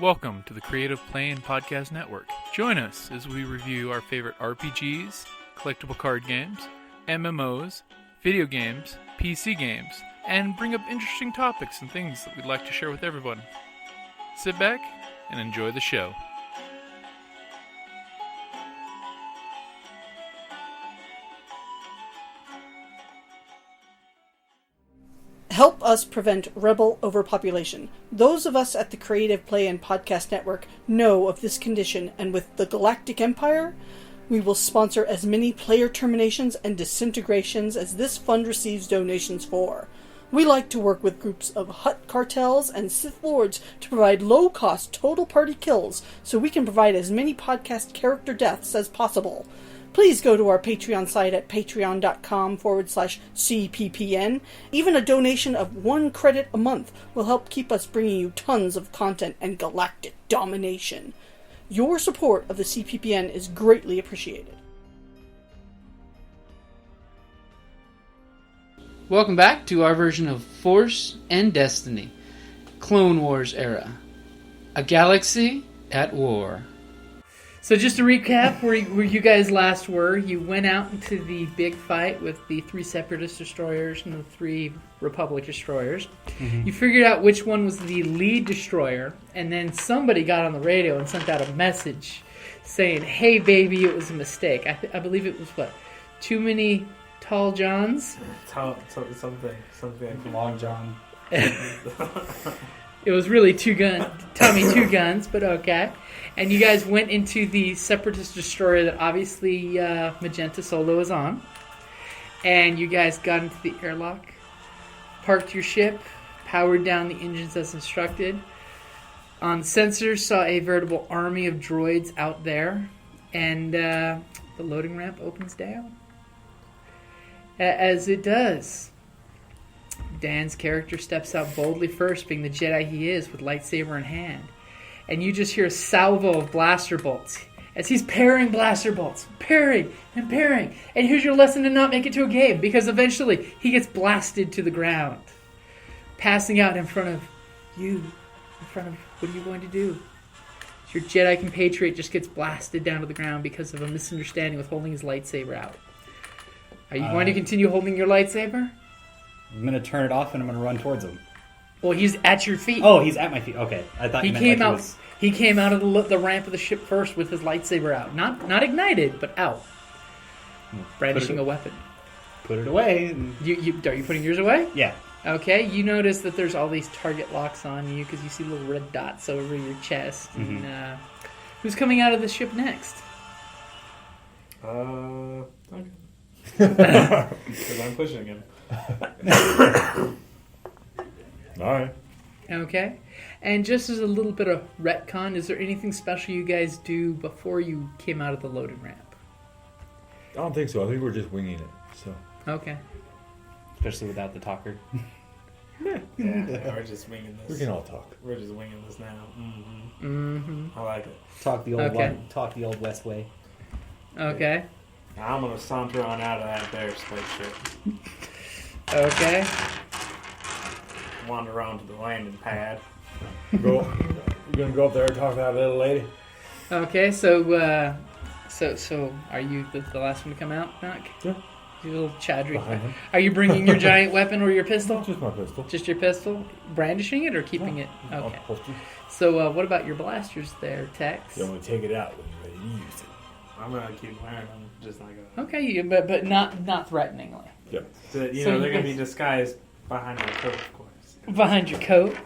Welcome to the Creative Play and Podcast Network. Join us as we review our favorite RPGs, collectible card games, MMOs, video games, PC games, and bring up interesting topics and things that we'd like to share with everyone. Sit back and enjoy the show. Help us prevent rebel overpopulation. Those of us at the Creative Play and Podcast Network know of this condition, and with the Galactic Empire, we will sponsor as many player terminations and disintegrations as this fund receives donations for. We like to work with groups of Hutt cartels and Sith Lords to provide low-cost total party kills so we can provide as many podcast character deaths as possible. Please go to our Patreon site at patreon.com/CPPN. Even a donation of 1 credit a month will help keep us bringing you tons of content and galactic domination. Your support of the CPPN is greatly appreciated. Welcome back to our version of Force and Destiny, Clone Wars era, a galaxy at war. So just to recap where you guys last were, you went out into the big fight with the 3 Separatist destroyers and the 3 Republic destroyers. Mm-hmm. You figured out which one was the lead destroyer, and then somebody got on the radio and sent out a message saying, "Hey baby, it was a mistake." I believe it was what? Too many Tall Johns? Something like Long John. It was really Tommy Two Guns, but okay. And you guys went into the Separatist destroyer that obviously Magenta Solo is on. And you guys got into the airlock, parked your ship, powered down the engines as instructed. On sensors, saw a veritable army of droids out there. And the loading ramp opens down. As it does. Dan's character steps out boldly first, being the Jedi he is, with lightsaber in hand. And you just hear a salvo of blaster bolts as he's parrying blaster bolts. Parrying and parrying. And here's your lesson to not make it to a game, because eventually he gets blasted to the ground. Passing out in front of you. What are you going to do? Your Jedi compatriot just gets blasted down to the ground because of a misunderstanding with holding his lightsaber out. Are you going to continue holding your lightsaber? I'm going to turn it off and I'm going to run towards him. Well, he's at your feet. Oh, he's at my feet. Okay. I thought he came out. He came out of the ramp of the ship first with his lightsaber out. Not ignited, but out. Brandishing a weapon. Put it away. Are you putting yours away? Yeah. Okay. You notice that there's all these target locks on you because you see little red dots over your chest. Mm-hmm. And who's coming out of the ship next? Duncan. Because I'm pushing him. Alright. Okay. And just as a little bit of retcon, is there anything special you guys do before you came out of the loading ramp? I don't think so. I think we're just winging it. So. Okay. Especially without the talker. Yeah, we're just winging this. We can all talk. We're just winging this now. Mm-hmm. Mm-hmm. I like it. Talk the old West way. Okay. Now I'm going to saunter on out of that bear spaceship. Okay. Wander around to the landing pad. We're gonna go up there and talk to that little lady. Okay, so are you the last one to come out, Knock? Yeah. You little Chadra. Behind him. Are you bringing your giant weapon or your pistol? Just my pistol. Just your pistol? Brandishing it or keeping it? Okay. Holster. So what about your blasters there, Tex? You want to take it out when you're ready to use it. I'm going to keep wearing them, just not going to... Okay, but not threateningly. Yep. They're going to be disguised behind my coat, of course. Behind your coat?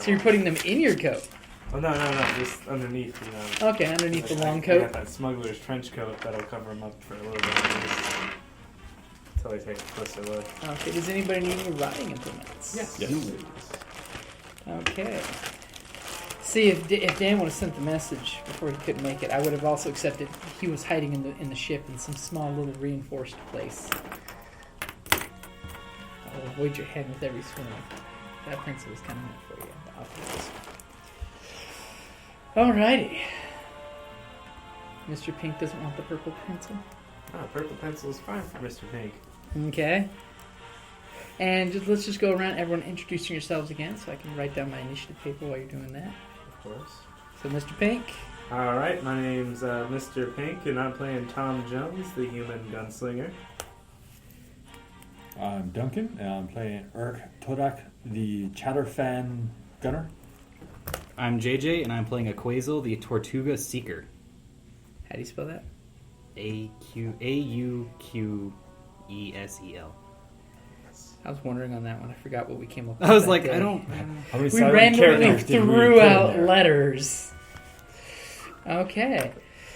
So you're putting them in your coat? Oh, no, just underneath, Okay, underneath the long I coat? got that smuggler's trench coat that'll cover them up for a little bit. Until they take a closer look. Okay, does anybody need any riding implements? Yes. Okay. See, if Dan would have sent the message before he couldn't make it, I would have also accepted he was hiding in the ship in some small little reinforced place. I'll avoid your head with every swing. That pencil was kind of meant for you. Alrighty. Mr. Pink doesn't want the purple pencil. Purple pencil is fine for Mr. Pink. Okay. And let's just go around, everyone introducing yourselves again, so I can write down my initiative paper while you're doing that. Of course. So, Mr. Pink. Alright, my name's Mr. Pink, and I'm playing Tom Jones, the human gunslinger. I'm Duncan, and I'm playing Todek, the Chadra fan gunner. I'm JJ, and I'm playing a Quee'Za, the Tortuga Seeker. How do you spell that? Auqesel. I was wondering on that one. I forgot what we came up with. I was that like, day. I don't. How many We silent randomly characters did we threw put in out there? letters. Okay.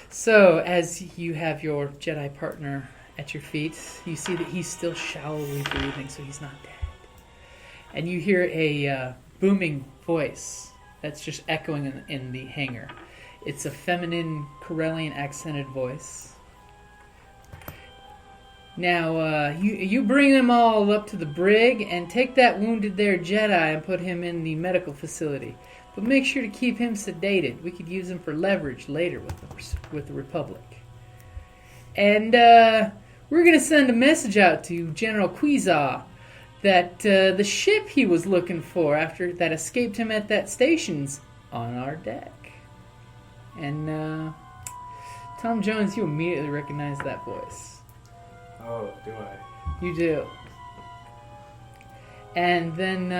So, as you have your Jedi partner at your feet, you see that he's still shallowly breathing, so he's not dead. And you hear a booming voice that's just echoing in the hangar. It's a feminine, Corellian accented voice. Now, you bring them all up to the brig and take that wounded there Jedi and put him in the medical facility. But make sure to keep him sedated. We could use him for leverage later with the Republic. And we're going to send a message out to General Quee'Za that the ship he was looking for after that escaped him at that station's on our deck. And Tom Jones, you immediately recognize that voice. Oh, do I? You do. And then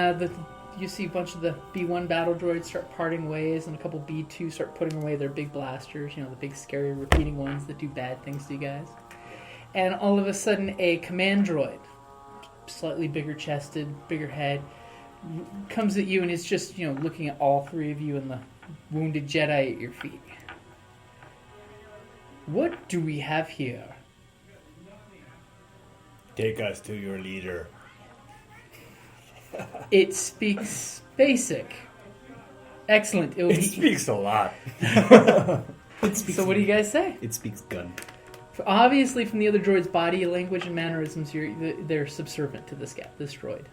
you see a bunch of the B1 battle droids start parting ways, and a couple B2 start putting away their big blasters, the big scary repeating ones that do bad things to you guys. And all of a sudden, a command droid, slightly bigger chested, bigger head, comes at you and is just, looking at all three of you and the wounded Jedi at your feet. What do we have here? Take us to your leader. It speaks basic. Excellent. It speaks a lot. So what do you guys say? It speaks gun. Obviously, from the other droid's body language and mannerisms, they're subservient to this droid.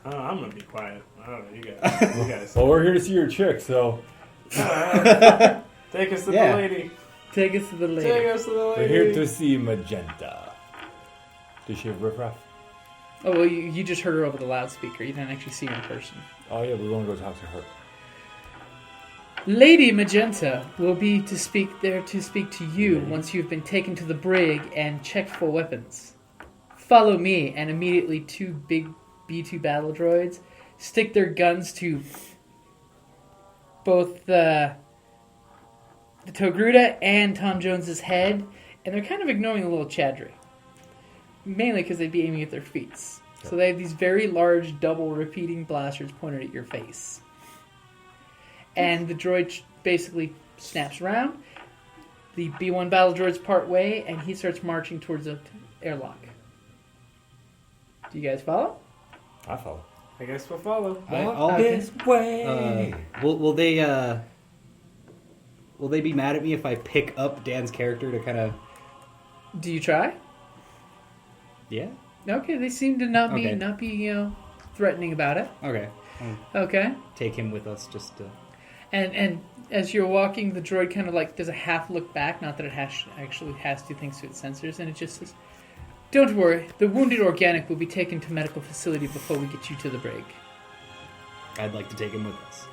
I'm gonna be quiet. I don't know, you guys. Well, we're here to see your chick, so Take us to Yeah. the lady. Take us to the lady. Take us to the lady. we're here to see Magenta. Does she have riffraff? Oh, well, you just heard her over the loudspeaker. You didn't actually see her in person. Oh yeah, we want to go talk to her. Lady Magenta will be to speak to you once you've been taken to the brig and checked for weapons. Follow me, and immediately two big B2 battle droids stick their guns to both the Togruda and Tom Jones's head, and they're kind of ignoring the little Chadra. Mainly because they'd be aiming at their feet. So they have these very large double repeating blasters pointed at your face. And the droid basically snaps around. The B1 battle droids part way, and he starts marching towards the airlock. Do you guys follow? I follow. I guess we'll follow. This way. Will they be mad at me if I pick up Dan's character to kind of... Do you try? Yeah? Okay, they seem to not be Okay. threatening about it. Okay. Okay. Take him with us just to... And as you're walking, the droid kind of does a half look back, not that it actually has to thanks to its sensors, and it just says, "Don't worry, the wounded organic will be taken to medical facility before we get you to the brig." I'd like to take him with us.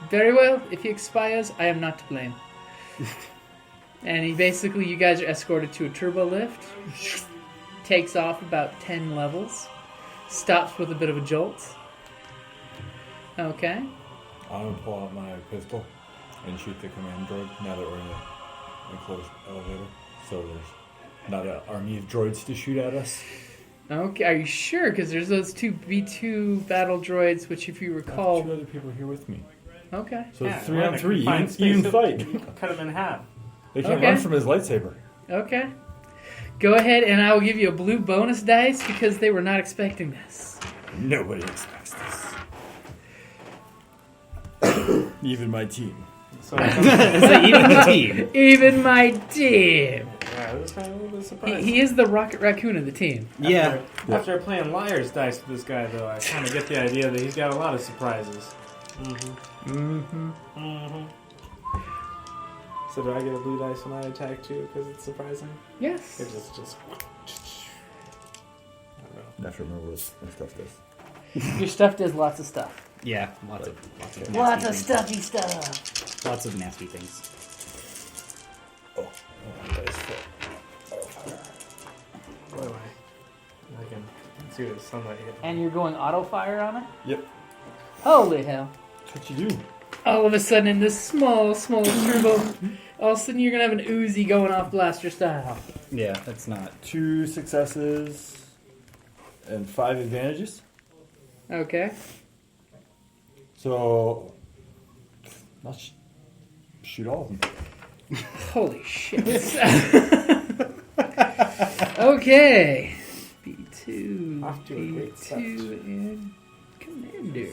Very well, if he expires, I am not to blame. And you guys are escorted to a turbo lift, takes off about 10 levels, stops with a bit of a jolt. Okay. I'm gonna pull out my pistol and shoot the command droid now that we're in the enclosed elevator. So there's not an army of droids to shoot at us. Okay, are you sure? Because there's those two B2 battle droids, which if you recall... Two other people here with me. Okay. So it's we're in a 3-on-3, confined space. even fight. Cut him in half. They can't Okay. run from his lightsaber. Okay. Go ahead, and I will give you a blue bonus dice because they were not expecting this. Nobody expects this. Even my team. So Even the team. Even my team. yeah, it was kind of a little bit surprising. He is the Rocket Raccoon of the team. Yeah. After playing liar's dice with this guy, though, I kind of get the idea that he's got a lot of surprises. So do I get a blue dice when I attack too? Because it's surprising. Yes. It's just. I don't know. I have to remember what stuff does. Your stuff does lots of stuff. Yeah, lots of nasty Lots of things. stuffy stuff. Lots of nasty things. Oh, dice foot. By the way, I can see the sunlight hit. And you're going auto fire on it? Yep. Holy hell. That's what you do. All of a sudden, in this small turbo, all of a sudden you're going to have an Uzi going off blaster style. Yeah, that's not. 2 successes and 5 advantages. Okay. So, let's shoot all of them. Holy shit. Okay. B2, Off to a great start. B2, and Commander.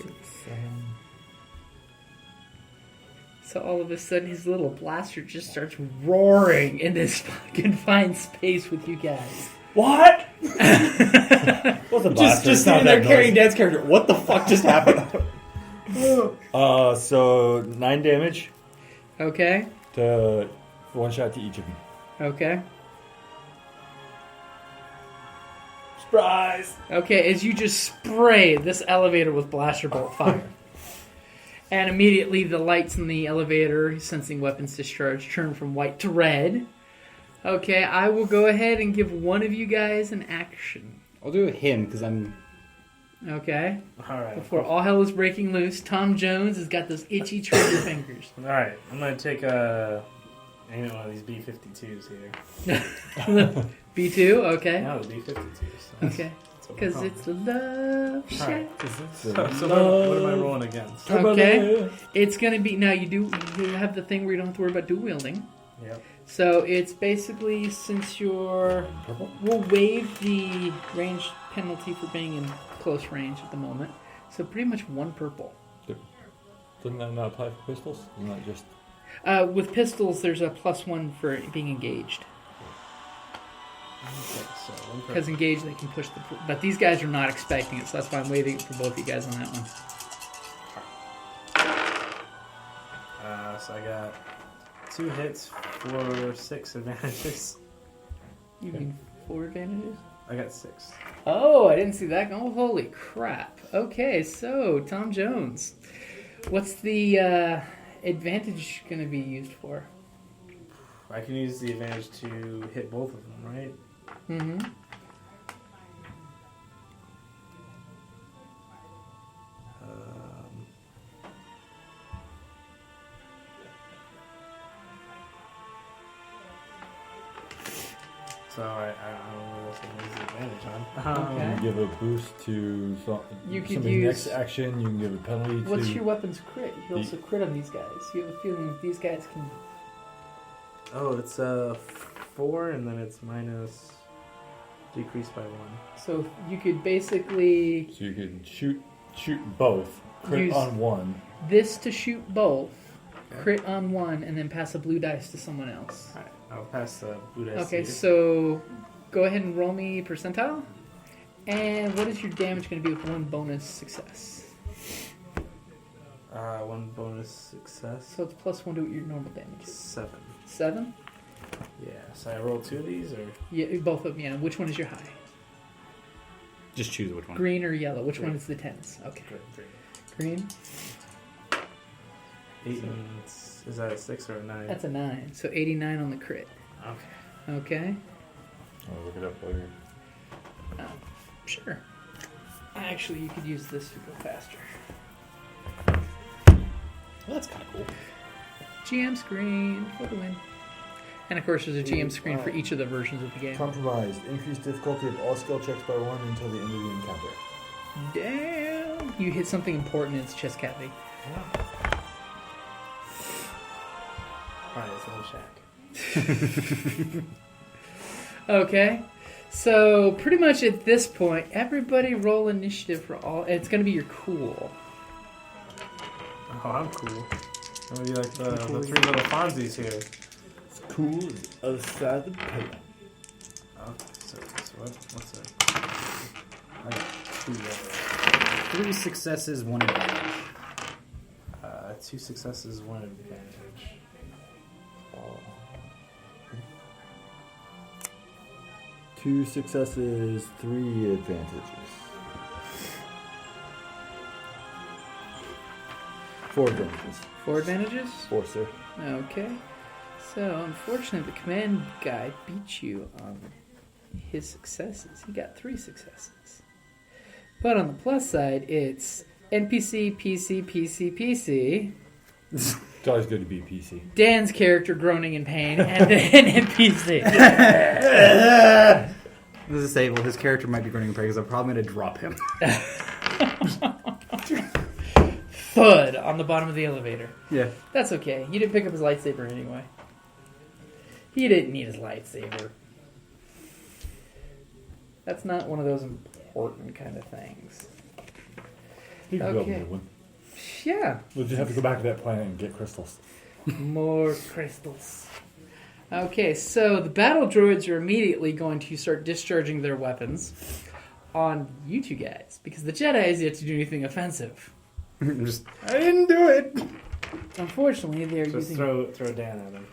So all of a sudden his little blaster just starts roaring in this fucking fine space with you guys. What? What's a blaster? Just sitting there carrying Dad's character. What the fuck just happened? So 9 damage Okay. to 1 shot to each of them. Okay. Surprise! Okay, as you just spray this elevator with blaster bolt fire. And immediately the lights in the elevator, sensing weapons discharge, turn from white to red. Okay, I will go ahead and give one of you guys an action. I'll do him because I'm. Okay? Alright. Before all hell is breaking loose, Tom Jones has got those itchy trigger fingers. Alright, I'm gonna take aim at one of these B-52s here. B2, okay. No, the B-52s. Okay. Because it's the love shot. Alright. So what am I rolling against? Okay. It's going to be... Now, you have the thing where you don't have to worry about dual wielding. Yep. So it's basically, since you're... We'll waive the range penalty for being in close range at the moment. So pretty much 1 purple. Doesn't that not apply for pistols? Isn't that just... With pistols, there's a +1 for being engaged. Okay, so one Because engaged, they can push the... But these guys are not expecting it, so that's why I'm waiving it for both you guys on that one. So I got 2 hits for 6 advantages. You mean 4 advantages? I got 6. Oh, I didn't see that. Oh, holy crap. Okay, so, Tom Jones. What's the advantage going to be used for? I can use the advantage to hit both of them, right? Mm-hmm. So I don't know what else I can use the advantage on. Okay. You can give a boost to You could somebody's use- next action. You can give a penalty to... What's your weapons crit? You can also crit on these guys. You have a feeling that these guys can... Oh, it's 4 and then it's minus decreased by 1. So you could basically So you can shoot both. Crit Use- on one. this to shoot both, crit on one, and then pass a blue dice to someone else. Alright, I'll pass the blue dice. Okay, to you. so go ahead and roll me percentile. And what is your damage going to be with 1 bonus success? 1 bonus success. So it's +1 to what your normal damage is. 7. 7? Yeah, so I roll 2 of these, or Yeah, both of them. Yeah. Which one is your high? Just choose which one. Green or yellow? Which one Green. is the 10s? Okay. good. Green? 8 and is that a 6 or a 9? That's a 9. So 89 on the crit. Okay. Okay. I'll look it up while you're... Sure. Actually, you could use this to go faster. Well, that's kind of cool. GM screen for the win. And of course, there's a GM screen for each of the versions of the game. Compromised. Increase difficulty of all skill checks by 1 until the end of the encounter. Damn! You hit something important in its chest cavity. Alright, it's one shack. Okay. So, pretty much at this point, everybody roll initiative for all... It's going to be your cool. Oh, I'm cool. I'm gonna be like the 3 little Fonzies here. It's cool as the other side of the pillow. Okay, so what's that? I got 2 levels. 3 successes, 1 advantage. 2 successes, 1 advantage. 2 successes, 3 advantages. 4 advantages. 4 advantages? 4, sir. Okay. So, unfortunately, the command guy beat you on his successes. He got 3 successes. But on the plus side, it's NPC, PC, PC, PC. It's always good to be PC. Dan's character groaning in pain, and then NPC. I was going to say, well, his character might be running in because I'm probably going to drop him. Thud on the bottom of the elevator. Yeah. That's okay. You didn't pick up his lightsaber anyway. He didn't need his lightsaber. That's not one of those important kind of things. You can build a Okay. new one. Yeah. We'll just have to go back to that planet and get crystals. More crystals. Okay, so the battle droids are immediately going to start discharging their weapons on you two guys, because the Jedi is yet to do anything offensive. I didn't do it. Unfortunately, they're Just using... throw Dan at him.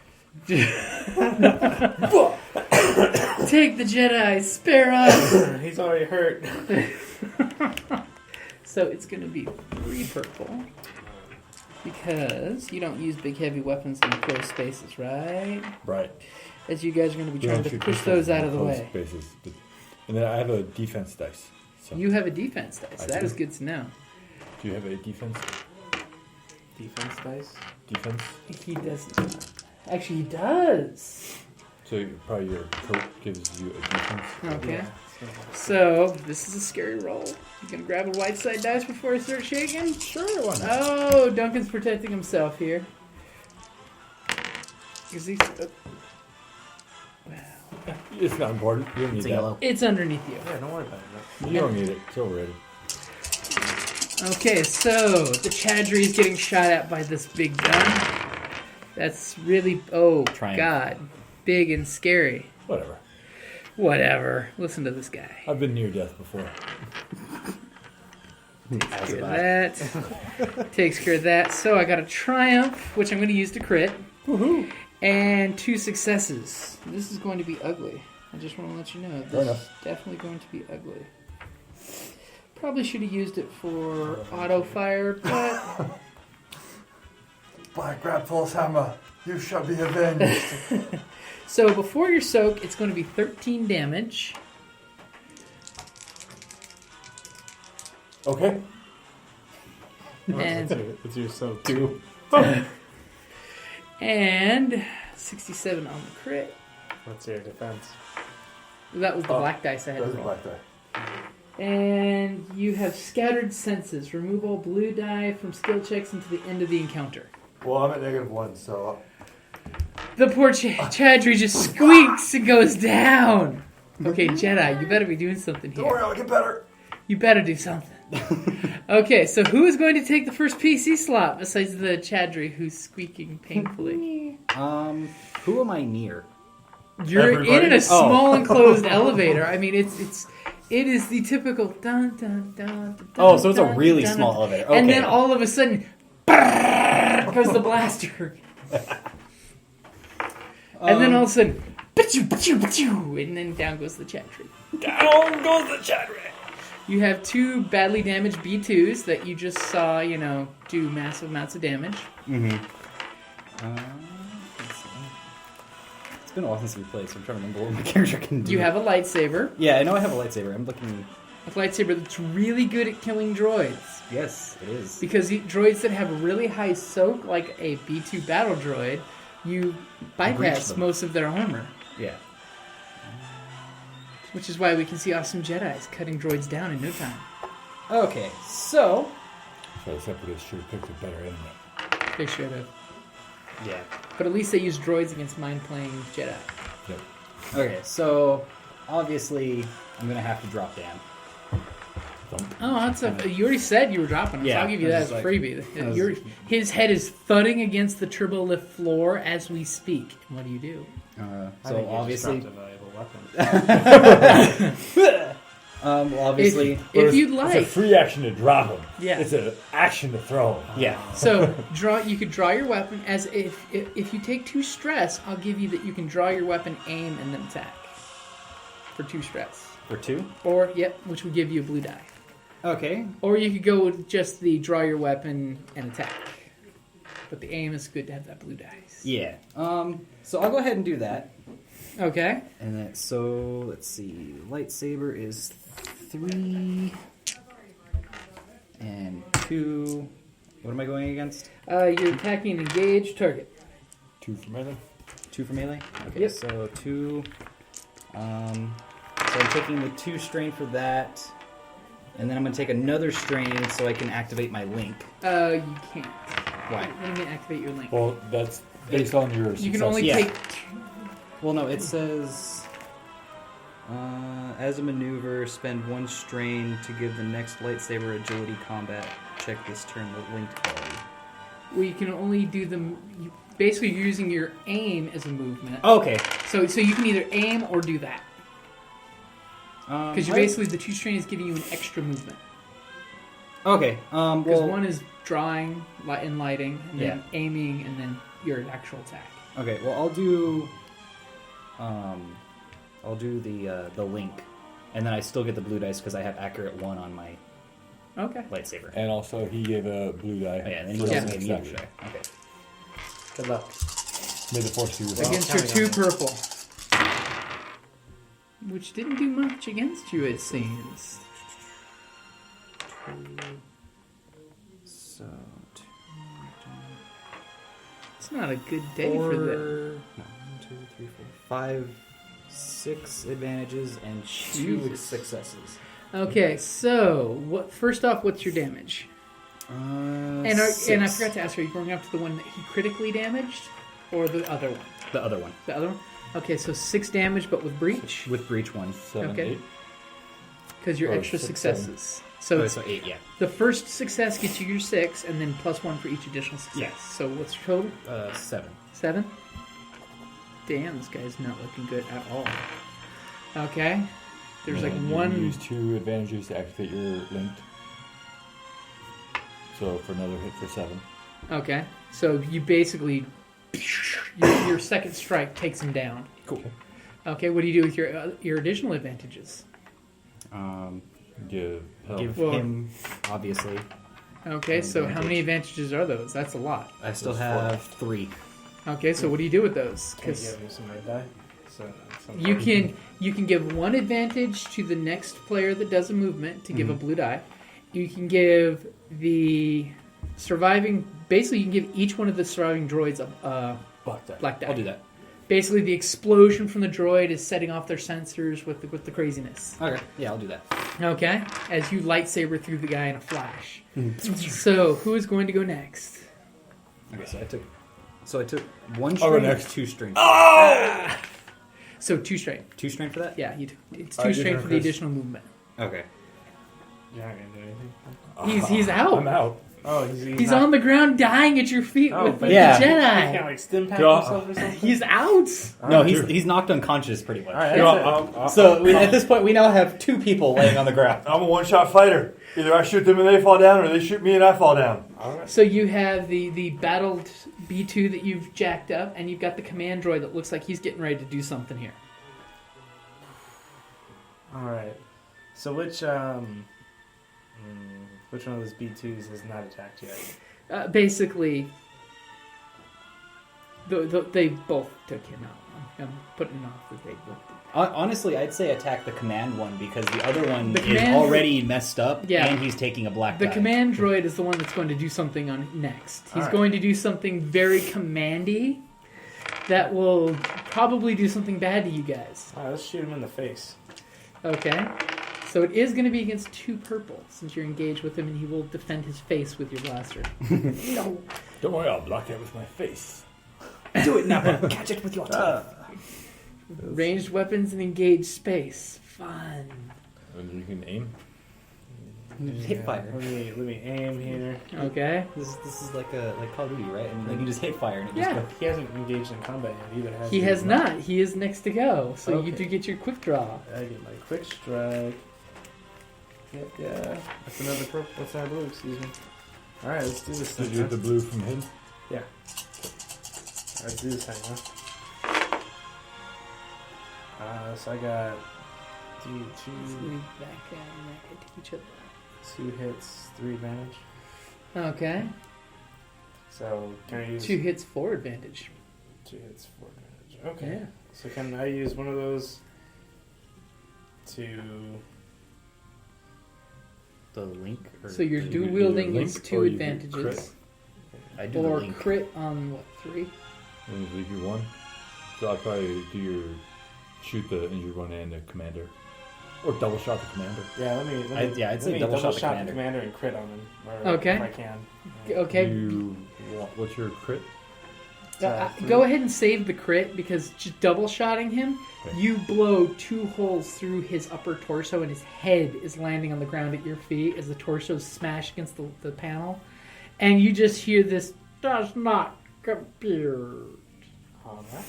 Take the Jedi, spare us! He's already hurt. So it's going to be 3 purple, because you don't use big heavy weapons in closed spaces, right? Right. As you guys are going to be We trying don't to shoot push crystals those out in of the closed way. Spaces. And then I have a defense dice. So. You have a defense dice. I That do. is good to know. Do you have a defense? Defense dice? Defense? He doesn't. Actually, he does. So probably your coat gives you a defense. Okay. Yeah. So, this is a scary roll. You gonna grab a white side dice before I start shaking? Sure, why not? Oh, Duncan's protecting himself here. Is he... It's not important. You don't need It's a that. yellow. It's underneath you. Yeah, don't worry about it. You don't need it. It's already. Okay, so the Chadra is getting shot at by this big gun. That's really, Triumph. God, big and scary. Whatever. Whatever. Listen to this guy. I've been near death before. As Good have at that. Takes care of that. So I got a triumph, which I'm going to use to crit. Woohoo! And 2 successes. This is going to be ugly. I just want to let you know. Fair This enough. is definitely going to be ugly. Probably should have used it for auto fire, but By Grapfall's hammer, you shall be avenged. so before your soak, it's going to be 13 damage. Okay. And It's your soap. 2. and 67 on the crit. What's your defense? That was the black dice I had to roll. And you have scattered senses. Remove all blue die from skill checks until the end of the encounter. Well, I'm at -1, so. The poor Chadra just squeaks and goes down. Okay, Jedi, you better be doing something here. I'll get better. You better do something. Okay, so who is going to take the first PC slot besides the Chadra who's squeaking painfully? Who am I near? You're Everybody? in a small enclosed elevator. I mean, it is the typical dun dun dun. dun Oh, so it's a dun, really dun, small dun. elevator. Okay. And then all of a sudden, goes the blaster. And then all of a sudden, and then down goes the Chadra. Down goes the Chadra. You have 2 badly damaged B2s that you just saw, do massive amounts of damage. Mm-hmm. Let's see. It's been a while since we played, so I'm trying to remember what my character can do. You have a lightsaber. Yeah, I know I have a lightsaber. I'm looking... A lightsaber that's really good at killing droids. Yes, it is. Because droids that have a really high soak, like a B2 battle droid, you bypass them. most of their armor. Yeah. Which is why we can see awesome Jedis cutting droids down in no time. Okay, so... So the Separatists should have picked a better enemy. They should have. Yeah. But at least they use droids against mind-playing Jedi. Yep. Okay, so... Obviously, I'm going to have to drop Dan. Oh, that's you already said you were dropping it, so Yeah, I'll give you I that was as a like- freebie. His head is thudding against the turbo lift floor as we speak. What do you do? So obviously... a valuable weapon. well, obviously... If you'd It's a like. free action to drop him. Yeah. It's an action to throw him. Yeah. So you could draw your weapon as if you take 2 stress, I'll give you that you can draw your weapon, aim, and then attack. For 2 stress. For 2? Or, which would give you a blue die. Okay. Or you could go with just the draw your weapon and attack. but the aim is good to have that blue dice. Yeah. So I'll go ahead and do that. Okay. And then, so let's see. Lightsaber is 3 and 2. What am I going against? You're attacking an engaged target. 2 for melee. 2 for melee? Okay, Yep. so 2. So I'm taking the 2 strain for that. And then I'm going to take another strain so I can activate my link. You can't. Why? Let me activate your link. Well, that's based on your You can success. only Yeah. take... Well, no, it says... as a maneuver, spend 1 strain to give the next lightsaber agility combat. Check this turn the linked quality. Well, you can only do them... Basically, you're using your aim as a movement. Okay. So you can either aim or do that. Because you're what? basically, the 2 strain is giving you an extra movement. Okay. Because Well, one is drawing and lighting, and then Yeah. aiming, and then your actual attack. okay. Well, I'll do the link, and then I still get the blue dice because I have accurate 1 on my Okay. lightsaber. And also, he gave a blue die. Oh, yeah, and then he for also his gave me a blue action. die. Okay. Good luck. May the force be with you. Against your counting 2 on purple. Which didn't do much against you, it seems. So, It's not a good day for them. 1, 2, 3, 4, 5, 6 advantages and 2 Jesus. successes. Okay, so first off, what's your damage? And I 6. forgot to ask, are you going after the one that he critically damaged, or the other one? The other one. The other one? Okay, so 6 damage, but with breach, With breach 1. 7, Okay. 8. because your Or extra 6, successes. So So 8, yeah. the first success gets you your 6, and then +1 for each additional success. Yeah. So what's your total? 7. 7? Damn, this guy's not looking good at all. Okay. There's like And you one... use 2 advantages to activate your linked. So for another hit for 7. Okay. So you basically... Your second strike takes him down. Cool. Okay, what do you do with your additional advantages? Give health. Give Well- him, obviously. Okay, so how many Advantage. advantages are those? That's a lot. I still There's have 3. Okay, so what do you do with those? Can you Because give me some red die? So, you can give 1 advantage to the next player that does a movement to give a blue die. You can give the surviving... Basically, you can give each one of the surviving droids a Black die. black die. I'll do that. Basically, the explosion from the droid is setting off their sensors with the craziness. Okay. Yeah, I'll do that. Okay, as you lightsaber through the guy in a flash. So, who is going to go next? Okay, so I took 1 I'll go strain, next. 2 strain. So 2 strain. 2 strain for that? Yeah, it's I 2 did strain her for the first. additional movement. Okay. You're not going to do anything? He's out. I'm out. Oh, He's on the ground dying at your feet with the yeah. He Jedi. can't like stim pack Yeah. himself or something? He's out. No, Alright, he's knocked unconscious pretty much. Alright, that's it. So at this point, we now have 2 people laying on the ground. I'm a one-shot fighter. Either I shoot them and they fall down, or they shoot me and I fall down. So you have the battled B2 that you've jacked up, and you've got the command droid that looks like he's getting ready to do something here. Alright. So which one of those B2s has not attacked yet? Basically, they both took him out. I'm putting off that they both did. Honestly, I'd say attack the command one because the other one The is command- already messed up Yeah. and he's taking a black The die. command droid is the one that's going to do something on next. He's Alright. going to do something very commandy that will probably do something bad to you guys. Alright, let's shoot him in the face. Okay? So it is going to be against 2 purple, since you're engaged with him, and he will defend his face with your blaster. No. Don't worry, I'll block that with my face. Do it now. Catch it with your teeth. Ranged weapons in engaged space. Fun. And you can aim. Hit fire. Let me aim here. Okay? This is like Call of Duty, right? And then you just hit fire and it Yeah. just goes. He hasn't engaged in combat yet either, has he? He has not. He is next to go. So you Okay. do get your quick draw. I get my quick strike. Yeah. That's another purple. That's another blue, excuse me. Alright, let's do this Did thing. you get the blue from him? Yeah. Let's do this thing, huh? So I got Let's leave that guy and that guy to each other. 2 hits, 3 advantage. Okay. So can I use 2 hits, 4 advantage. 2 hits, 4 advantage? Okay. Yeah. So can I use one of those to? The link? Or So your Either dual wielding link is 2 or you do advantages. crit. I do the Or link. crit on what, 3? And leave you 1. So I'll probably do your shoot the injured one and the commander, or double shot the commander. Yeah, let me. I'd say double shot the commander. and crit on him. Or Okay. If I can. Okay. What's your crit? Go ahead and save the crit, because just double shotting him, Okay. you blow 2 holes through his upper torso, and his head is landing on the ground at your feet as the torso smash against the panel, and you just hear this "does not compute" All right.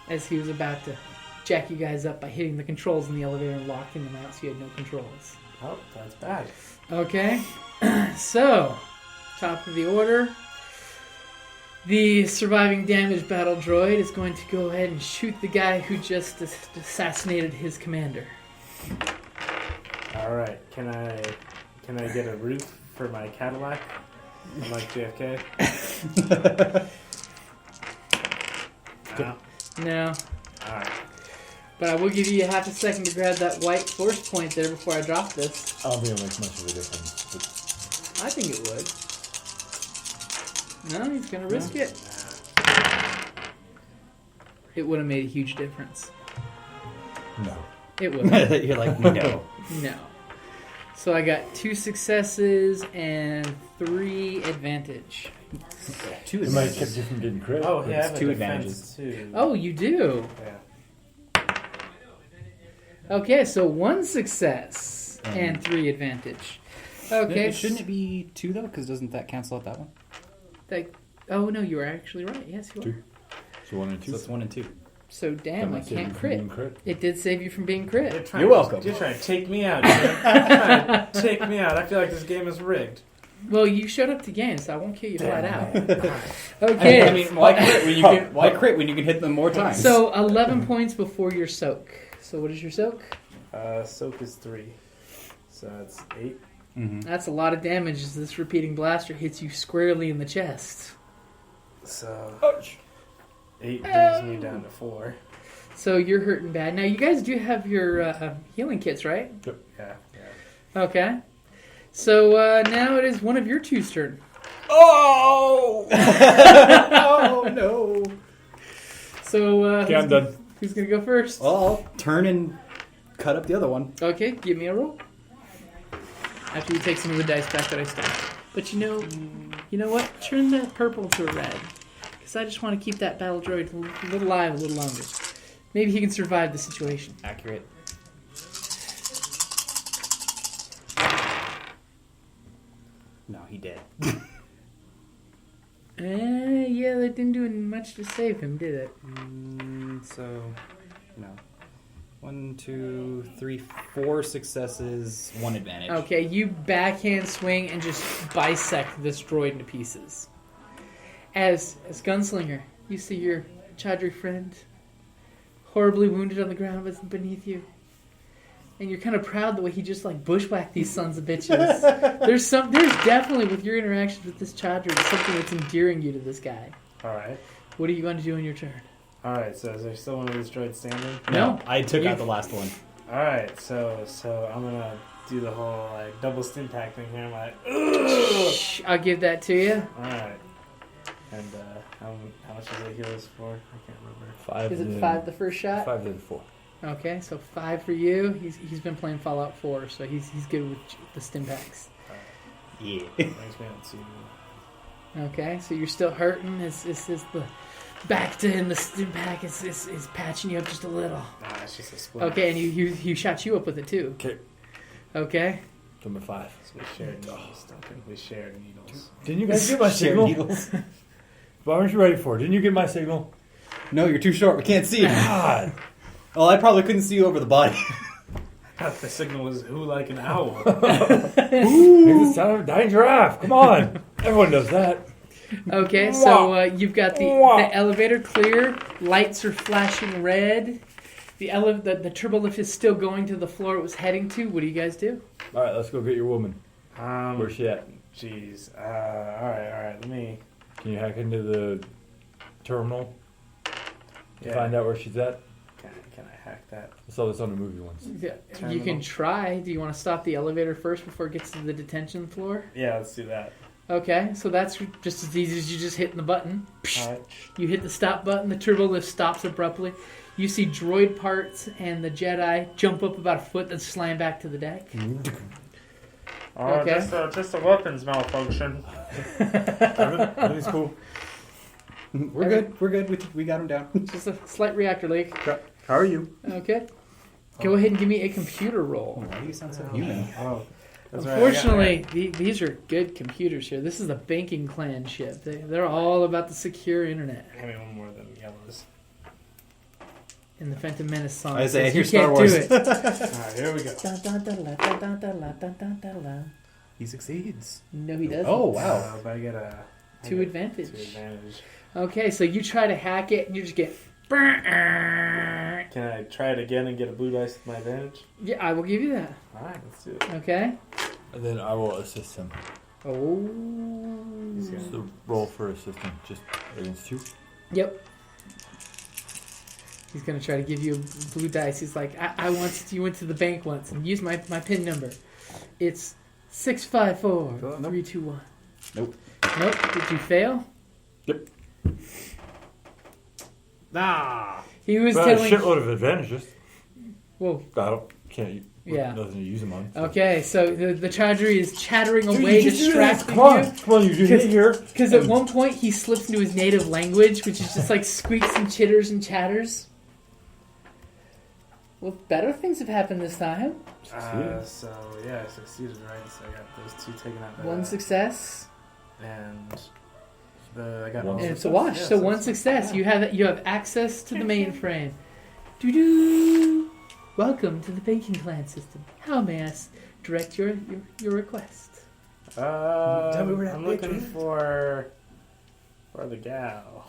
as he was about to jack you guys up by hitting the controls in the elevator and locking them out, so you had no controls. Oh, that's bad. Okay, so top of the order. The surviving damaged battle droid is going to go ahead and shoot the guy who just assassinated his commander. All right. Can I get a roof for my Cadillac? I'm like JFK. No. No, All right. but I will give you half a second to grab that white force point there before I drop this. I don't think it makes much of a difference. But I think it would. No, he's going to risk it. It would have made a huge difference. no. It would have. You're like, no. No. So I got 2 successes and 3 advantage. 2 It might keep advantages. you from getting crit. Oh, but yeah, I have a 2 defense too. Oh, you do? Yeah. Okay, so 1 success and 3 advantage. Okay. Shouldn't it be 2 though? Because doesn't that cancel out that one? Oh, no, you were actually right. Yes, you are. 2. So 1 and 2. So it's 1 and 2. So, damn, I That might save you can't from being crit. It did save you from being crit. You're welcome. You're trying to take me out, Jim. You're trying to take me out. I feel like this game is rigged. Well, you showed up to game, so I won't kill you flat Damn. out. Okay. I mean, why crit when you can? Why crit when you can hit them more times? So 11 points before your soak. So what is your soak? Soak is 3. So that's 8. Mm-hmm. That's a lot of damage as this repeating blaster hits you squarely in the chest. So Ouch. 8 brings me down to 4. So you're hurting bad. Now you guys do have your healing kits, right? Yeah. Okay. So now it is one of your two's turn. Oh! Oh no! So Okay, I'm done. who's gonna go first? Well, I'll turn and cut up the other one. Okay, give me a roll. After you take some of the dice back that I stole. But you know what? Turn that purple to a red. Because I just want to keep that battle droid a little alive a little longer. Maybe he can survive the situation. Accurate. No, he did. Yeah, that didn't do much to save him, did it? So, no. 1, 2, 3, 4 successes, 1 advantage. Okay, you backhand swing and just bisect this droid into pieces. As Gunslinger, you see your Chadra friend horribly wounded on the ground beneath you. And you're kind of proud the way he just like bushwhacked these sons of bitches. There's definitely with your interactions with this Chadra something that's endearing you to this guy. Alright. What are you going to do in your turn? Alright, so is there still one of these droids standing? No. I took out the last one. Alright, so I'm gonna do the whole like double stim pack thing here. I'm like, ugh! I'll give that to you. Alright. And how much does it heal us for? I can't remember. 5. Is it 5 the first shot? 5 to 4. Okay, so 5 for you. He's been playing Fallout 4, so he's good with the stim packs. Yeah. Brings me up to. Okay, so you're still hurting. Is the back to him? The stim pack is patching you up just a little. Nah, it's just a split. Okay, and he shot you up with it too. Okay. Okay. Number 5. So we shared needles, Duncan. We shared needles. Didn't you guys get my signal? What aren't you ready for? Didn't you get my signal? No, you're too short. We can't see you. God. Well, I probably couldn't see you over the body. The signal was who like an owl. Makes the sound of a dying giraffe. Come on. Everyone knows that. Okay, so you've got the elevator clear. Lights are flashing red. The turbo lift is still going to the floor it was heading to. What do you guys do? All right, let's go get your woman. Where's she at? Jeez. All right. Let me. Can you hack into the terminal to Yeah. find out where she's at? Can I hack that? I saw this on the movie once. Yeah, you Terminal. can try. Do you want to stop the elevator first before it gets to the detention floor? Yeah, let's do that. Okay, so that's just as easy as you just hitting the button. All right. You hit the stop button, the turbo lift stops abruptly. You see droid parts and the Jedi jump up about a foot, then slam back to the deck. Okay. Just a weapons malfunction. Everything's cool. We're good. We're good. We got him down. Just a slight reactor leak. How are you? Okay. Go ahead and give me a computer roll. Why do you sound so human? Oh, that's right. Unfortunately, these are good computers here. This is the banking clan ship. They're all about the secure internet. Give me one more of them yellows. In the Phantom Menace song, I it say, says, here's you Star can't Wars. do it. All right, here we go. He succeeds. No, he doesn't. Oh, wow. But I get a Two advantage. Two advantage. Okay, so you try to hack it, and you just get... Can I try it again and get a blue dice with my advantage? Yeah, I will give you that. All right, let's do it. Okay. And then I will assist him. Oh. It's the roll for assisting, just against 2. Yep. He's going to try to give you a blue dice. He's like, I once, you went to the bank once and used my PIN number. It's 654-321. Nope. Nope. Did you fail? Yep. Nah. He was But a telling... shitload of advantages. Whoa. Can't Yeah. nothing to use them on. So. Okay, so the Chadra is chattering Dude, away, you just do distracting this. Come on, you. come on, you just here. Because at one point he slips into his native language, which is just like squeaks and chitters and chatters. Well, better things have happened this time. So yeah, I succeeded, right? So I got those two taken out. By One that. success, And I got One and one. it's a wash. Yeah, so one success. yeah. You have access to the mainframe. Doo-doo. Welcome to the banking clan system. How may I direct your request? Tell me where that I'm bitch looking is. for the gal.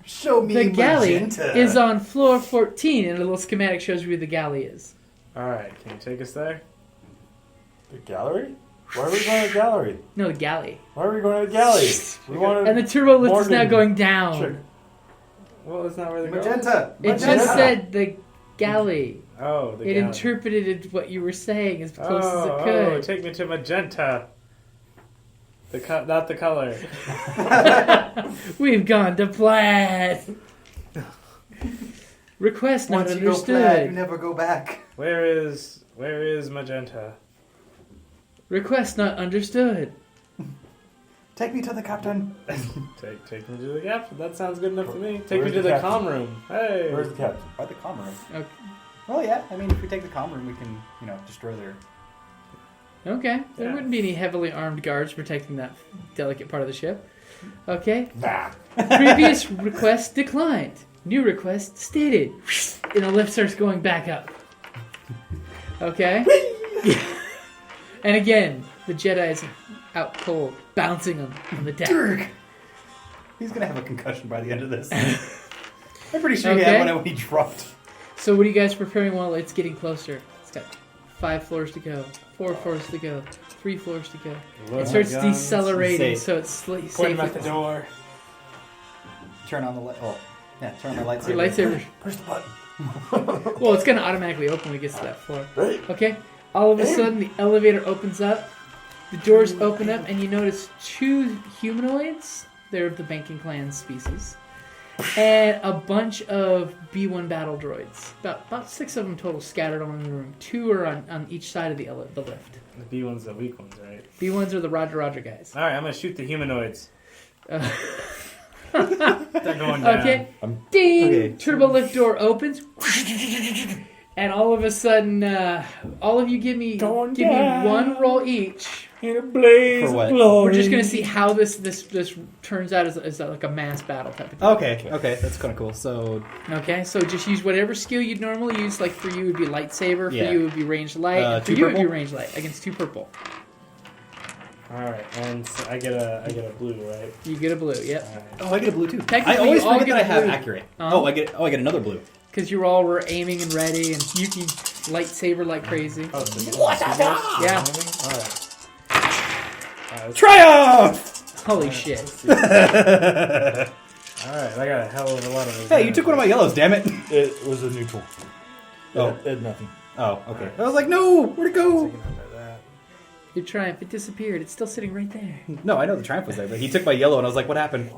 Show me The galley Magenta. is on floor 14, and a little schematic shows you where the galley is. All right, can you take us there? The gallery? Why are we going to the gallery? No, the galley. Why are we going to the gallery? We want And the turbo lift is now Morgan going down. Check. Well, it's not where the girl is. Magenta. It just said the galley. Oh, the It gal. interpreted what you were saying as close as it could. Take me to Magenta. Not the color. We've gone to plaid. Request not Once you go understood. plaid, you never go back. Where is Magenta? Request not understood. Take me to the captain. Take me to the captain. That sounds good enough to me. Take me Where's to the the captain? comm room. Hey. Where's the captain? By the comm room. Okay. Well, yeah. I mean, if we take the comm room, we can, destroy their... Okay. There Yeah. wouldn't be any heavily armed guards protecting that delicate part of the ship. Okay. Nah. Previous request declined. New request stated. And the lift starts going back up. Okay? And again, the Jedi is out cold, bouncing on the deck. Dirk! He's going to have a concussion by the end of this. I'm pretty sure he Okay. had one when he dropped. So what are you guys preparing while it's getting closer? It's got 5 floors to go, 4 floors to go, 3 floors to go. Load It starts my guns. decelerating, Safe. so it's Point safe. him at the door. Turn on the light. Oh, yeah, turn on my lightsaber. Your lightsaber. Push the button. Well, it's going to automatically open when it gets to that floor. Right. Okay? All of a sudden, the elevator opens up, the doors open up, and you notice 2 humanoids. They're of the banking clan species. And a bunch of B-1 battle droids. About 6 of them total scattered around the room. 2 are on each side of the lift. The B one's the weak ones, right? B-1s are the Roger guys. All right, I'm gonna shoot the humanoids. Uh, They're going down. okay. I'm- Ding! Okay. Turbo lift door opens. And all of a sudden, all of you give me down. one roll each. In a blaze For what? of glory. We're just gonna see how this turns out as like a mass battle type of thing. Okay, that's kind of cool. So, Okay, so just use whatever skill you'd normally use. Like for you, it would be lightsaber. For Yeah. you, it would be ranged light. And for 2 you, it would be purple? ranged light against 2 purple. All right, and so I get a blue, right? You get a blue. Yep. All right. oh, I get a blue too. Technically, I always you all forget get that I a have blue. accurate. Uh-huh. I get another blue. Because you all were aiming and ready, and you can lightsaber like crazy. Oh, so Yeah. All right. Triumph! Holy shit. Alright, I got a hell of a lot of... Hey, you took one of my yellows, damn it! It was a neutral. Oh. It had nothing. Oh, okay. I was like, no! Where'd it go? Taking out that. Your triumph, it disappeared. It's still sitting right there. No, I know the triumph was there, but he took my yellow and I was like, what happened?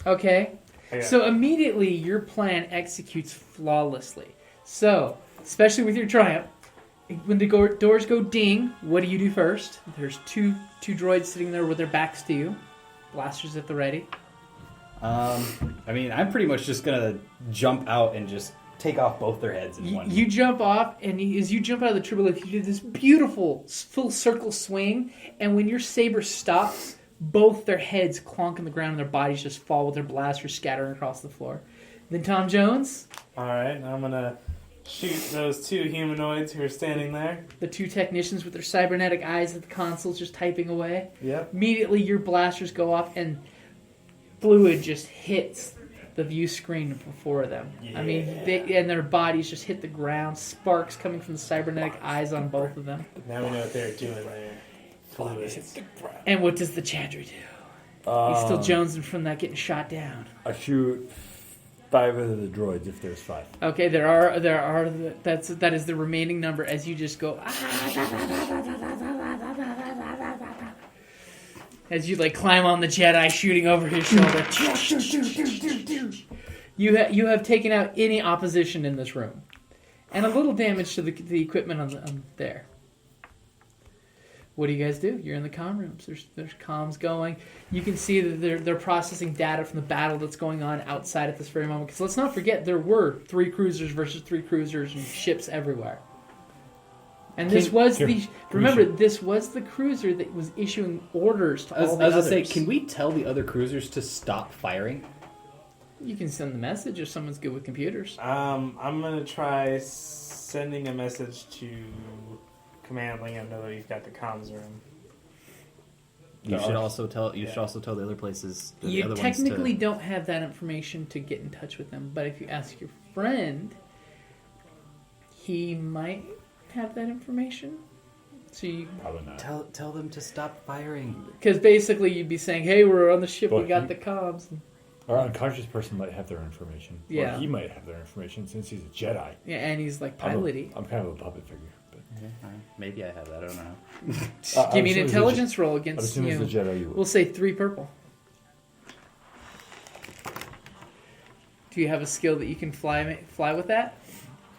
Okay. Okay. So immediately your plan executes flawlessly. So, especially with your triumph, when the doors go ding, what do you do first? There's two droids sitting there with their backs to you. Blasters at the ready. I mean, I'm pretty much just gonna jump out and just take off both their heads in one. You jump off, and as you jump out of the turbolift, you do this beautiful full circle swing, and when your saber stops, both their heads clonk on the ground and their bodies just fall with their blasters scattering across the floor. Then Tom Jones, Alright, I'm gonna shoot those two humanoids who are standing there. the two technicians with their cybernetic eyes at the consoles just typing away. Yep. Immediately your blasters go off, and fluid just hits the view screen before them. I mean, and their bodies just hit the ground. Sparks coming from the cybernetic eyes on both of them. Now we know what they're doing there. Fluids. And what does the Chadra do? He's still jonesing from that getting shot down. I shoot 5 of the droids if there's 5. Okay, that is the remaining number as you just go as you like climb on the Jedi, shooting over his shoulder. You have taken out any opposition in this room, and a little damage to the equipment on there. What do you guys do? You're in the comm rooms. There's comms going. You can see that they're processing data from the battle that's going on outside at this very moment. Because let's not forget, there were 3 cruisers versus 3 cruisers and ships everywhere. And this was this was the cruiser that was issuing orders to all the others. I was going to say, can we tell the other cruisers to stop firing? You can send the message if someone's good with computers. I'm gonna try sending a message to Command, letting him know that he's got the comms room. You should also tell the other places. The You other technically ones don't have that information to get in touch with them, but if you ask your friend, he might have that information. So you Probably not. tell them to stop firing. because basically you'd be saying, "Hey, we're on the ship. But we got the comms." Our unconscious person might have their information. Yeah. Or he might have their information since he's a Jedi. Yeah, and he's like I'm piloty. kind of a puppet figure. But Maybe I have that. I don't know. Give me an I'm intelligence roll I'm against assuming you. it's a Jedi you We'll will. say 3 purple. Do you have a skill that you can fly with that?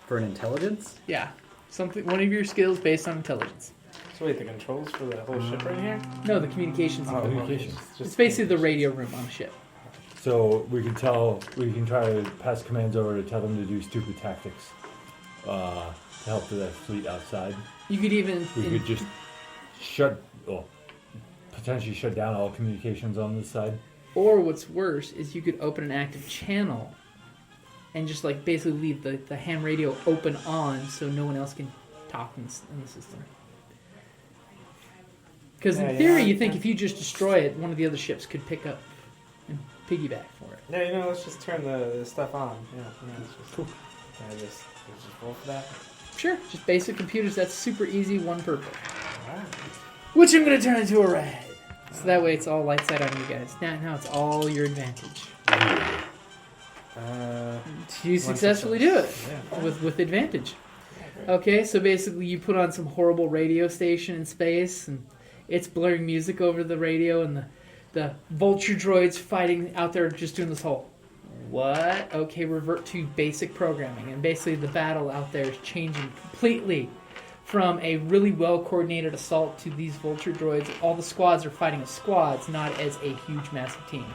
For an intelligence? Yeah, something. One of your skills based on intelligence. So wait, the controls for the whole ship right here? No, the communications. Oh, Communications. It's basically the radio room on a ship. So we can try to pass commands over to tell them to do stupid tactics to help the fleet outside. You could even We could just potentially shut down all communications on this side. or what's worse is you could open an active channel and just like basically leave the ham radio open on so no one else can talk in the system. Because in theory, you think if you just destroy it, one of the other ships could pick up and piggyback for it. Yeah, let's just turn the stuff on. Yeah, it's just cool. Can I just roll for that? Sure, just basic computers. That's super easy. 1 purple, Alright. which I'm gonna turn into a red. So that way it's all light side on you guys. Now it's all your advantage. You successfully do it with advantage. Okay, so basically you put on some horrible radio station in space, and it's blaring music over the radio, and the vulture droids fighting out there just doing this whole, what? Okay, revert to basic programming. And basically the battle out there is changing completely from a really well-coordinated assault to these vulture droids. All the squads are fighting as squads, not as a huge, massive team.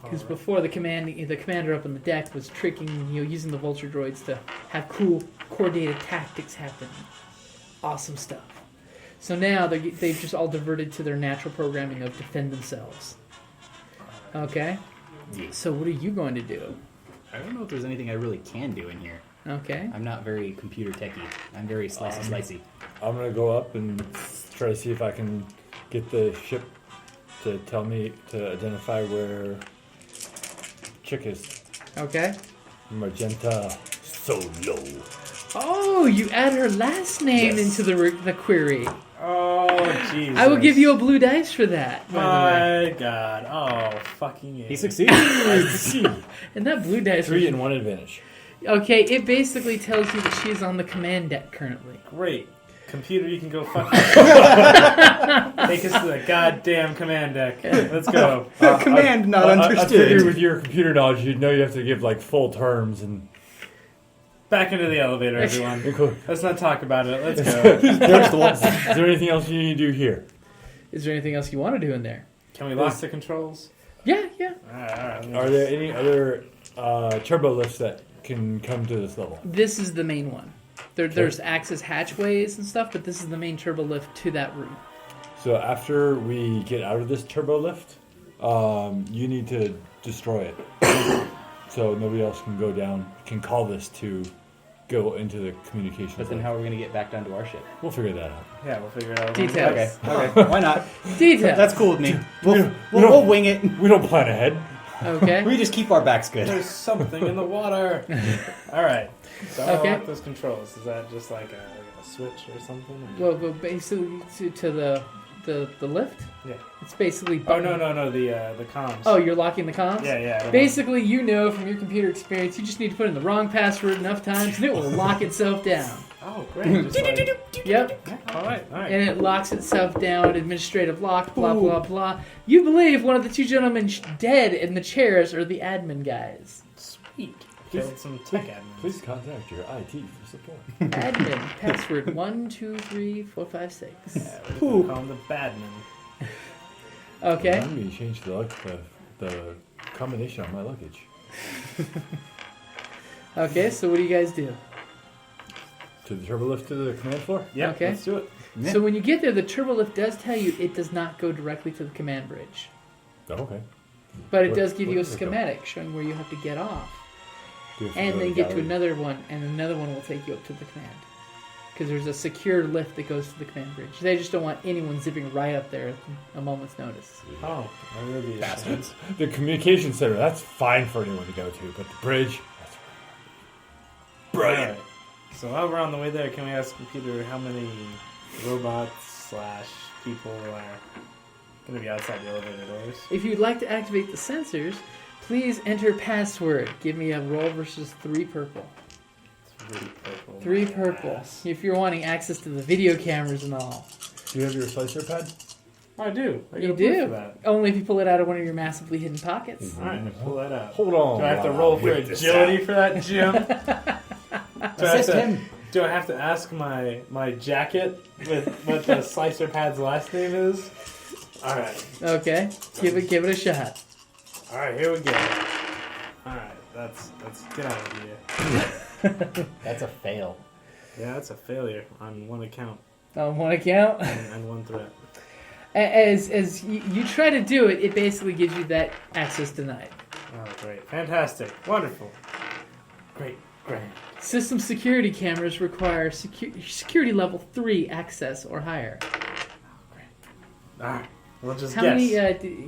Because before the commander up on the deck was tricking, using the vulture droids to have cool, coordinated tactics happen. Awesome stuff. So now they've just all diverted to their natural programming of defend themselves. Okay? So what are you going to do? I don't know if there's anything I really can do in here. Okay. I'm not very computer techy. I'm very slicey. I'm gonna go up and try to see if I can get the ship to tell me to identify where Chick is. Okay. Magenta Solo. Oh, you add her last name into the query. Oh, Oh, Jesus. I will give you a blue dice for that. By the way. My God. Oh, fucking He idiot. succeeded. I succeed. And that blue dice. 3 and 1 advantage. Okay, it basically tells you that she's on the command deck currently. Great. Computer, you can go fuck yourself. Take us to the goddamn command deck. Let's go. Command not I understood. figured with your computer knowledge, you'd know you have to give like full terms and. Back into the elevator, everyone. Cool. Let's not talk about it. Let's go. Is there anything else you need to do here? Is there anything else you want to do in there? Can we lock the controls? Yeah. All right. Are there any other turbo lifts that can come to this level? This is the main one. There's access hatchways and stuff, but this is the main turbo lift to that room. So after we get out of this turbo lift, you need to destroy it. So nobody else can go down, can call this to go into the communications. But then link. how are we going to get back down to our ship? We'll figure that out. Yeah, we'll figure it out. Details. Okay. Why not? Details. That's cool with me. We'll wing it. We don't plan ahead. Okay. We just keep our backs good. There's something in the water. All right. So I'll Okay. lock those controls. Is that just like a switch or something? Well, basically to the lift. Yeah. It's basically. Oh no the comms. Oh, you're locking the comms. Yeah. Basically, you know from your computer experience, you just need to put in the wrong password enough times, and it will lock itself down. Oh great. Just like, Yep. all right. And it locks itself down, administrative lock, blah, blah, blah. You believe one of the two gentlemen dead in the chairs are the admin guys. Sweet. Killed some tech admins. Please contact your IT for support. Admin, password 1, 2, 3, 4, 5, 6. Yeah, we're gonna call them the badmen. Okay. I'm going to change the combination on my luggage. Okay, so what do you guys do? To the turbo lift to the command floor? Yep. Okay. Let's do it. Yeah. So when you get there, the turbo lift does tell you it does not go directly to the command bridge. Oh, okay. But it Where- does give where you a does it go? schematic showing where you have to get off. Do you have to And go then the get to gallery? another one, and another one will take you up to the command. Because there's a secure lift that goes to the command bridge. They just don't want anyone zipping right up there at a moment's notice. Oh, I really be Bastards. The communication center, that's fine for anyone to go to, but the bridge, that's brilliant. Alright. So while we're on the way there, can we ask the computer how many robots / people are going to be outside the elevator doors? If you'd like to activate the sensors, please enter password. Give me a roll versus 3 purple. 3 purple. 3 purple. Yes. If you're wanting access to the video cameras and all. Do you have your slicer pad? Oh, I do. I You get a point do. for that. Only if you pull it out of one of your massively hidden pockets. Alright, pull that out. Hold on. Do I have to while roll I for whip this agility out. for that, Jim? Assist him. Do I have to ask my jacket with what the slicer pad's last name is? Alright. Okay, give it a shot. Alright, here we go. Alright, that's get out of here. That's a fail. Yeah, that's a failure on one account On one account, and one threat. as you try to do it, it basically gives you that access denied. Oh, great. Fantastic. Wonderful. Great. System security cameras require security level 3 access or higher. Alright. We'll just How guess. many?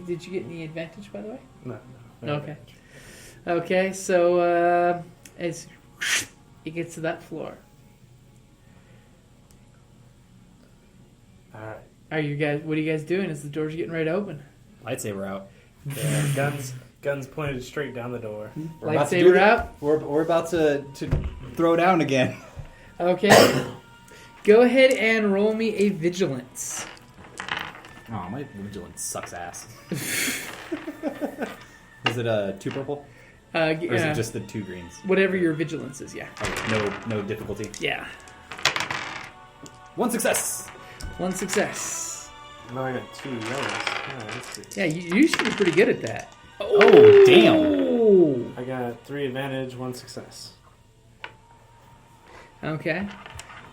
Did you get any advantage, by the way? No. Okay. Okay, so as it gets to that floor, Alright. are you guys? What are you guys doing? As the doors are getting ready to open? Lightsaber out. Yeah, guns pointed straight down the door. We're about to Lightsaber do the- out. We're about to throw down again. Okay. Go ahead and roll me a vigilance. Oh, my vigilance sucks ass. Is it 2 purple? Or is it just the 2 greens? Whatever your vigilance is? Yeah. Oh, no difficulty. Yeah. 1 success. 1 success. No, I got 2 yellows. Yeah, that's good. Yeah, you should be pretty good at that. Oh, damn. Oh. I got 3 advantage, 1 success. Okay.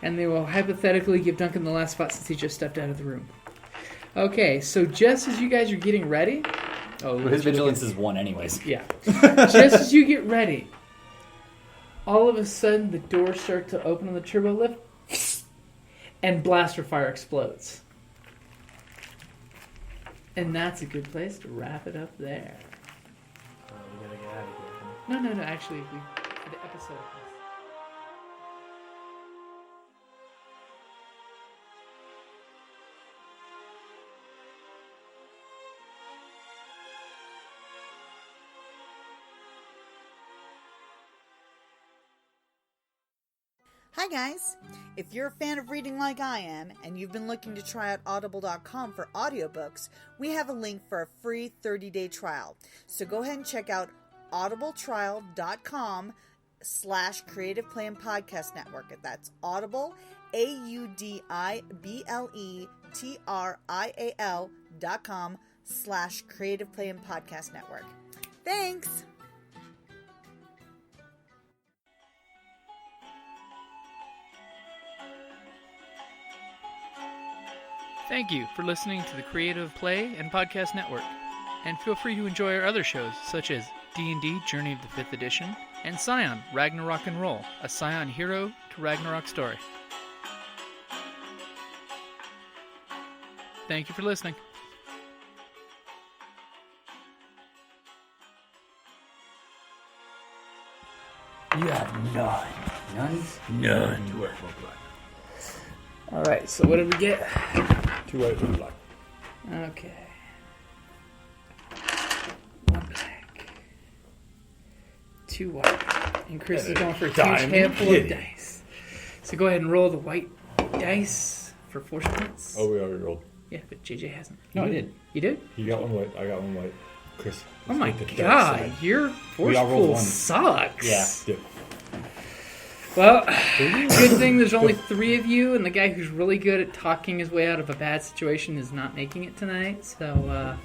And they will hypothetically give Duncan the last spot since he just stepped out of the room. Okay, so just as you guys are getting ready... Oh, But his vigilance is 1 anyways. Yeah. Just as you get ready, all of a sudden the doors start to open on the turbo lift, and blaster fire explodes. And that's a good place to wrap it up there. We gotta get out of here. No, actually, for the episode. Hi guys! If you're a fan of reading like I am, and you've been looking to try out audible.com for audiobooks, we have a link for a free 30-day trial. So go ahead and check out audibletrial.com/Creative Play and Podcast Network. That's Audible, audibletrial.com/Creative Play and Podcast Network. Thanks! Thank you for listening to the Creative Play and Podcast Network. And feel free to enjoy our other shows, such as D&D Journey of the 5th Edition and Scion Ragnarok and Roll, a Scion hero to Ragnarok story. Thank you for listening. You have none. None? None. 2 white, 1 black. All right, so what did we get? 2 white, 1 black. Okay. 1 black. 2 white. And Chris is going for a huge Diamond handful of kitty. dice. So go ahead and roll the white dice for force points. Oh, we already rolled. Yeah, but JJ hasn't. No, I did. You did? He got 1 white. I got 1 white. Chris. Oh my let's get the dark god, side. your force all rolled pool one. sucks. Yeah. Yep. Well, good thing there's only 3 of you, and the guy who's really good at talking his way out of a bad situation is not making it tonight. So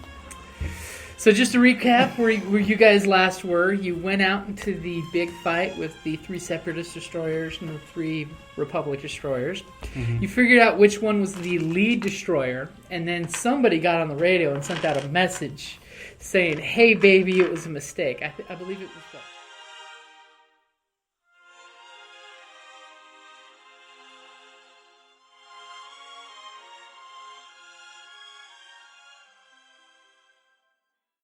just to recap where you guys last were, you went out into the big fight with the 3 Separatist destroyers and the 3 Republic destroyers. Mm-hmm. You figured out which one was the lead destroyer, and then somebody got on the radio and sent out a message saying, "Hey, baby, it was a mistake." I believe it was what?